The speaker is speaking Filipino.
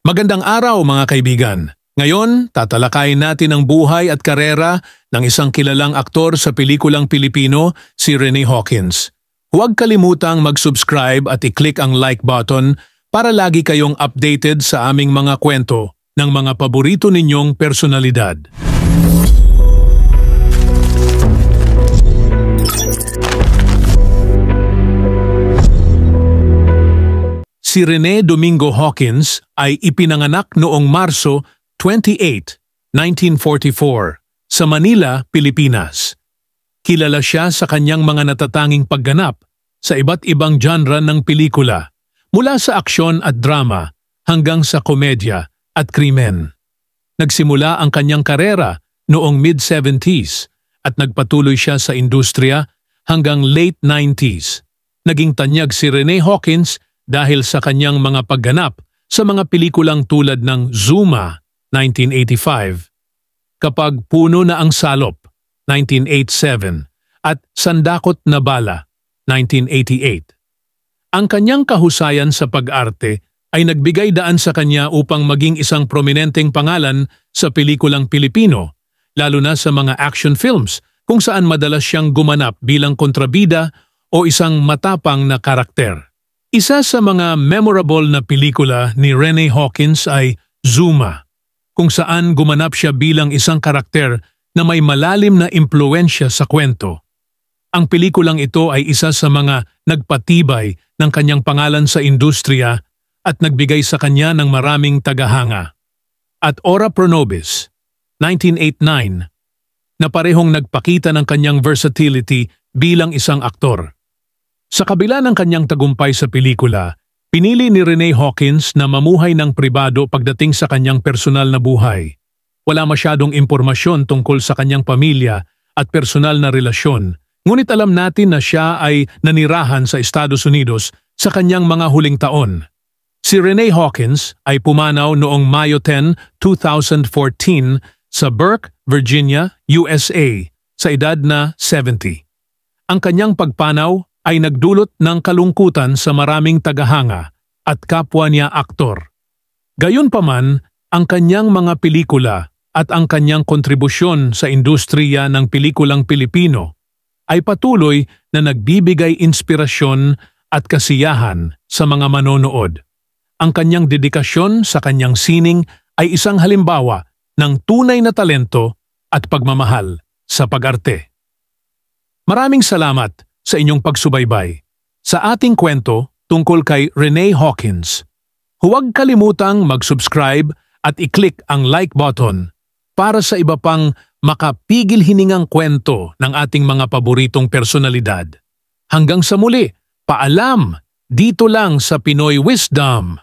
Magandang araw mga kaibigan. Ngayon, tatalakayin natin ang buhay at karera ng isang kilalang aktor sa pelikulang Pilipino, si Rene Hawkins. Huwag kalimutang mag-subscribe at i-click ang like button para lagi kayong updated sa aming mga kwento ng mga paborito ninyong personalidad. Si Rene Domingo Hawkins ay ipinanganak noong Marso 28, 1944 sa Manila, Pilipinas. Kilala siya sa kanyang mga natatanging pagganap sa iba't ibang genre ng pelikula, mula sa aksyon at drama hanggang sa komedya at krimen. Nagsimula ang kanyang karera noong mid-70s at nagpatuloy siya sa industriya hanggang late 90s. Naging tanyag si Rene Hawkins dahil sa kanyang mga pagganap sa mga pelikulang tulad ng Zuma, 1985, Kapag Puno na ang Salop, 1987, at Sandakot na Bala, 1988. Ang kanyang kahusayan sa pag-arte ay nagbigay daan sa kanya upang maging isang prominenteng pangalan sa pelikulang Pilipino, lalo na sa mga action films kung saan madalas siyang gumanap bilang kontrabida o isang matapang na karakter. Isa sa mga memorable na pelikula ni Rene Hawkins ay Zuma, kung saan gumanap siya bilang isang karakter na may malalim na impluwensya sa kwento. Ang pelikulang ito ay isa sa mga nagpatibay ng kanyang pangalan sa industriya at nagbigay sa kanya ng maraming tagahanga. At Ora Pro Nobis, 1989, na parehong nagpakita ng kanyang versatility bilang isang aktor. Sa kabila ng kanyang tagumpay sa pelikula, pinili ni Rene Hawkins na mamuhay ng pribado pagdating sa kanyang personal na buhay. Wala masyadong impormasyon tungkol sa kanyang pamilya at personal na relasyon, ngunit alam natin na siya ay nanirahan sa Estados Unidos sa kanyang mga huling taon. Si Rene Hawkins ay pumanaw noong Mayo 10, 2014 sa Burke, Virginia, USA sa edad na 70. Ang kanyang pagpanaw ay nagdulot ng kalungkutan sa maraming tagahanga at kapwa niya aktor. Gayunpaman, ang kanyang mga pelikula at ang kanyang kontribusyon sa industriya ng pelikulang Pilipino ay patuloy na nagbibigay inspirasyon at kasiyahan sa mga manonood. Ang kanyang dedikasyon sa kanyang sining ay isang halimbawa ng tunay na talento at pagmamahal sa pag-arte. Maraming salamat sa inyong pagsubaybay sa ating kwento tungkol kay Rene Hawkins. Huwag kalimutang mag-subscribe at i-click ang like button para sa iba pang makapigil hiningang kwento ng ating mga paboritong personalidad. Hanggang sa muli, paalam dito lang sa Pinoy Wisdom.